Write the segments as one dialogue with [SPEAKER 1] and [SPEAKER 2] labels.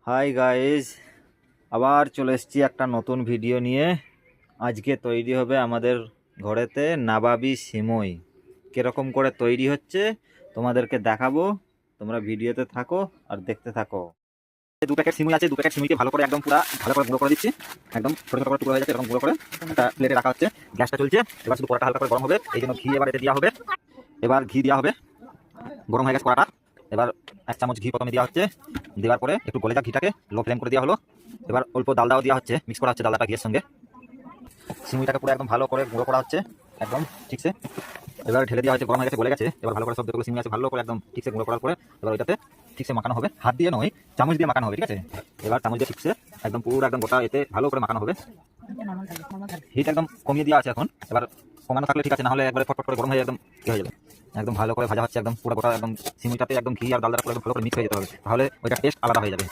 [SPEAKER 1] Hi guys, আবার চলে এসেছি একটা নতুন ভিডিও নিয়ে। আজকে তৈরি হবে আমাদের ঘরেতে নাবাবি সিমই। কীরকম করে তৈরি হচ্ছে তোমাদেরকে দেখাবো। তোমরা ভিডিওতে থাকো আর দেখতে থাকো। দু প্যাকেট সিমই আছে, দু প্যাকেট সিমইকে ভালো করে একদম ভালো করে গুঁড়ো করে দিচ্ছি। একদম ছোটো ছোটো করে টুকরো হয়ে যাচ্ছে, এরকম গুঁড়ো করে একটা প্লেটে রাখা হচ্ছে। গ্যাসটা চলছে, এবার শুধু কড়াটা হালকা করে গরম হবে, এই জন্য ঘি এবার এতে দেওয়া হবে। এবার ঘি দেওয়া হবে, গরম হয়ে গেছে কড়াটা। এবার 1 চামচ ঘি প্রথমে দেওয়া হচ্ছে, দেওয়ার পরে একটু গলে যাক ঘিটাকে, লো ফ্লেম করে দেওয়া হলো। এবার অল্প ডালদাও দেওয়া হচ্ছে, মিক্স করা হচ্ছে ডালদাটা ঘিয়ের সঙ্গে। সিমুইটাকে পুরো একদম ভালো করে গুঁড়ো করা হচ্ছে একদম ঠিকছে। এবার ঢেলে দেওয়া হচ্ছে, গরম হয়ে গেছে, গলে গেছে। এবার ভালো করে সব যেগুলো সিমুই আছে ভালো করে একদম ঠিকছে গুঁড়ো করার পরে এবার ওইটাতে ঠিকছে মাখানো হবে। হাত দিয়ে নয়, চামচ দিয়ে মাখানো হবে, ঠিক আছে? এবার চামচ দিয়ে ঠিকছে একদম পুরো একদম গোটা এতে ভালো করে মাখানো হবে। হিট একদম কমিয়ে দেওয়া আছে এখন। এবার কমানো থাকলে ঠিক আছে, না হলে একবারে ফটফট করে গরম হয়ে একদম কি হয়ে যাবে। একদম ভালো করে ভাজা হচ্ছে, একদম পুরো গোটা একদম সিমুইটাতে একদম ঘি আর ডালদাটা পুরো একদম ভালো করে মিক্স হয়ে যেতে হবে, তাহলে ওইটা টেস্ট আলাদা হয়ে যাবে।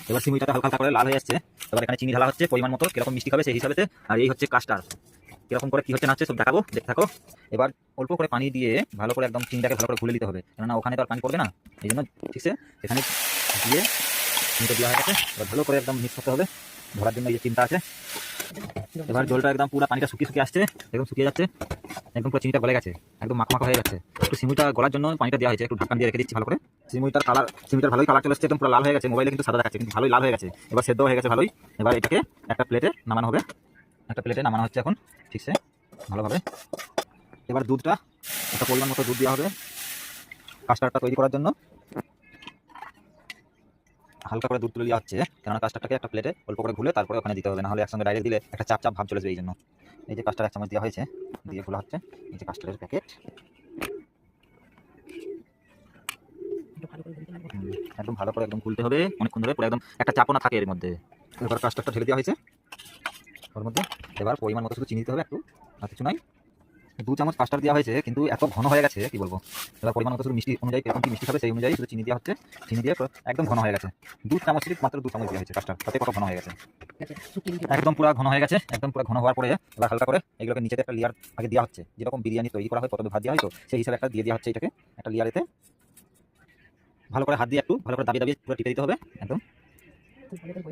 [SPEAKER 1] এবার সিমুইটাতে হালকা হালকা করে লাল হয়ে আসছে। এবার এখানে চিনি ঢালা হচ্ছে পরিমাণ মতো, কিরকম মিষ্টি খাবে সেই হিসাবে। আর এই হচ্ছে কাস্টার্ড। কিরকম করে কি হচ্ছে না হচ্ছে সব দেখাবো, দেখতে থাকো। এবার অল্প করে পানি দিয়ে ভালো করে একদম চিনিটাকে ভালো করে ঘুলে দিতে হবে, কেননা ওখানে তো আর পানি পড়বে না, এই জন্য ঠিকছে এখানে দিয়ে চিনিটা দেওয়া হয়ে গেছে। এবার ভালো করে একদম মিক্স করতে হবে ধরার জন্য এই যে চিনিটা আছে। এবার জলটা একদম পুরো পানিটা শুকিয়ে শুকিয়ে আসছে, একদম শুকিয়ে যাচ্ছে, একদম পুরো চিনিটা গলে গেছে, একদম মাখা হয়ে যাচ্ছে। একটু সিমুইটা গলার জন্য পানিটা দেওয়া হয়েছে, একটু ঢাকনা দিয়ে রেখে দিচ্ছি ভালো করে। সিমুইটার ভালোই কালার চলে এসেছে, একদম পুরো লাল হয়ে গেছে। মোবাইলে কিন্তু সাদা দেখাচ্ছে, কিন্তু ভালোই লাল হয়ে গেছে। এবার সেদ্ধ হয়ে গেছে ভালোই। এবার এটাকে একটা প্লেটে নামানো হবে, একটা প্লেটে নামানো হচ্ছে এখন ঠিকছে ভালোভাবে। এবার দুধটা একটা পরিমাণ মতো দুধ দেওয়া হবে কাস্টার্ডটা তৈরি করার জন্য। হালকা করে দুধ তুলে দেওয়া হচ্ছে, কেননা কাস্টার্ডটাকে একটা প্লেটে অল্প করে ঘুলে তারপরে ওখানে দিতে হবে, না হলে একসঙ্গে ডাইরেক্ট দিলে একটা চাপ চাপ ভাব চলে যাবে। এই জন্য এই যে কাস্টার্ড 1 চামচ দেওয়া হয়েছে, দিয়ে খোলা হচ্ছে। এই যে কাস্টার্ডের প্যাকেট, একদম ভালো করে একদম খুলতে হবে অনেকক্ষণ ধরে, পুরো একদম একটা চাপও না থাকে এর মধ্যে। এবার কাস্টার্ডটা ঢেলে দেওয়া হয়েছে ওর মধ্যে। এবার পরিমাণ মতো শুধু চিনি দিতে হবে একটু, আর কিছু নাই। 2 চামচ কাস্টার্ড দেওয়া হয়েছে, কিন্তু এত ঘন হয়ে গেছে কি বলবো। এবার পরিমাণ মতো শুধু মিষ্টি অনুযায়ী কিরকম কি মিষ্টি খাবে সেই অনুযায়ী শুধু চিনি দেওয়া হচ্ছে। চিনি দিয়ে একদম ঘন হয়ে গেছে। 2 চামচ মাত্র 2 চামচ দেওয়া হয়েছে কাস্টার্ড, তাতে কত ঘন হয়ে গেছে, একদম পুরো ঘন হয়ে গেছে। একদম পুরো ঘন হওয়ার পরে এবার হালকা করে এগুলোকে নিচেতে একটা লেয়ার আগে দেওয়া হচ্ছে, যেরকম বিরিয়ানি তৈরি করা হয় প্রথমে ভাত দেওয়া হয়, তো সেই হিসাবে একটা দিয়ে দেওয়া হচ্ছে। এটাকে একটা লেয়ারেতে ভালো করে হাত দিয়ে একটু ভালো করে দাবিয়ে দাবিয়ে পুরো টিপে দিতে হবে একদম।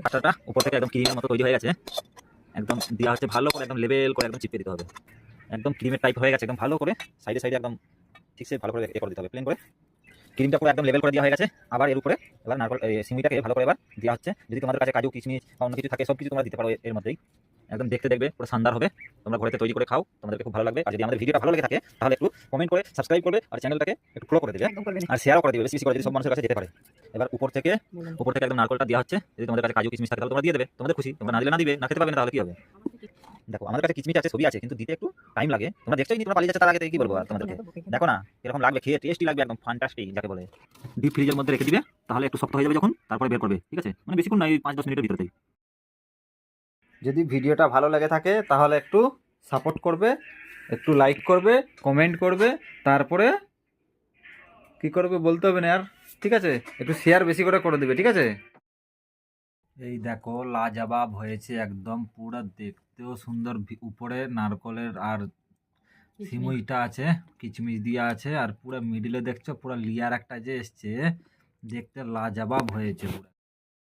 [SPEAKER 1] কাস্টার্ডটা উপর থেকে একদম ক্রিমের মতো তৈরি হয়ে গেছে, একদম দেওয়া হচ্ছে ভালো করে একদম লেবেল করে একদম চিপে দিতে হবে। একদম ক্রিমের টাইপ হয়ে গেছে, একদম ভালো করে সাইডে সাইডে একদম ঠিকছে ভালো করে করে দিতে হবে, প্লেন করে। ক্রিমটা পুরো একদম লেভেল করে দেওয়া হয়ে গেছে। আবার এর উপরে এবার নারকেল সিমুইটাকে ভালো করে এবার দেওয়া হচ্ছে। যদি তোমাদের কাছে কাজু কিশমিশ বা অন্য কিছু থাকে সব কিছু তোমরা দিতে পারো এর মধ্যেই। একদম দেখতে দেখবে পুরো শানদার হবে। তোমরা ঘরেতে তৈরি করে খাও, তোমাদেরকে খুব ভালো লাগবে। আর যদি আমাদের ভিডিওটা ভালো লেগে থাকে তাহলে একটু কমেন্ট করে সাবস্ক্রাইব করবে, আর চ্যানেলটাকে একটু ফলো করে দেবে, আর শেয়ারও করে দেবে বেশি বেশি করে, যদি সব মানুষের কাছে যেতে পারে। এবার উপর থেকে একদম নারকেলটা দেওয়া হচ্ছে। যদি তোমাদের কাছে কাজু কিশমিশ থাকে তাহলে তোমরা দিয়ে দেবে, তোমাদের খুশি। তোমরা না দিলে না দিবে, না খেতে পারবে না, তাহলে কি হবে। দেখো আমাদের কাছে কিচমিচ আছে, ছবি আছে, কিন্তু দিতে একটু টাইম লাগে। তোমরা দেখছোই নি, তোমরা পালিয়ে যাচ্ছে, তার আগে কি বলবো আর তোমাদেরকে। দেখো না এরকম লাগবে, খেয়ে টেস্টি লাগবে, একদম ফ্যান্টাস্টিক যাকে বলে। ডিপ ফ্রিজের মধ্যে রেখে দিবে, তাহলে একটু শক্ত হয়ে যাবে যখন, তারপরে বের করবে, ঠিক আছে? মানে বেশিক্ষণ না, 5-10 মিনিটের ভিতরেই। যদি ভিডিওটা ভালো লেগে থাকে তাহলে একটু সাপোর্ট করবে, একটু লাইক করবে, কমেন্ট করবে, তারপরে কি করবে বলতে হবে না আর, ঠিক আছে? একটু শেয়ার বেশি করে দিবে, ঠিক আছে? এই দেখো লাজবাব হয়েছে একদম, পুরো দেখতেও সুন্দর। উপরে নারকলের আর সিমুইটা আছে, কিচমিচ দিয়া আছে, আর পুরো মিডিলে দেখছো পুরো লেয়ার একটা যে এসছে, দেখতে লাজবাব হয়েছে পুরো।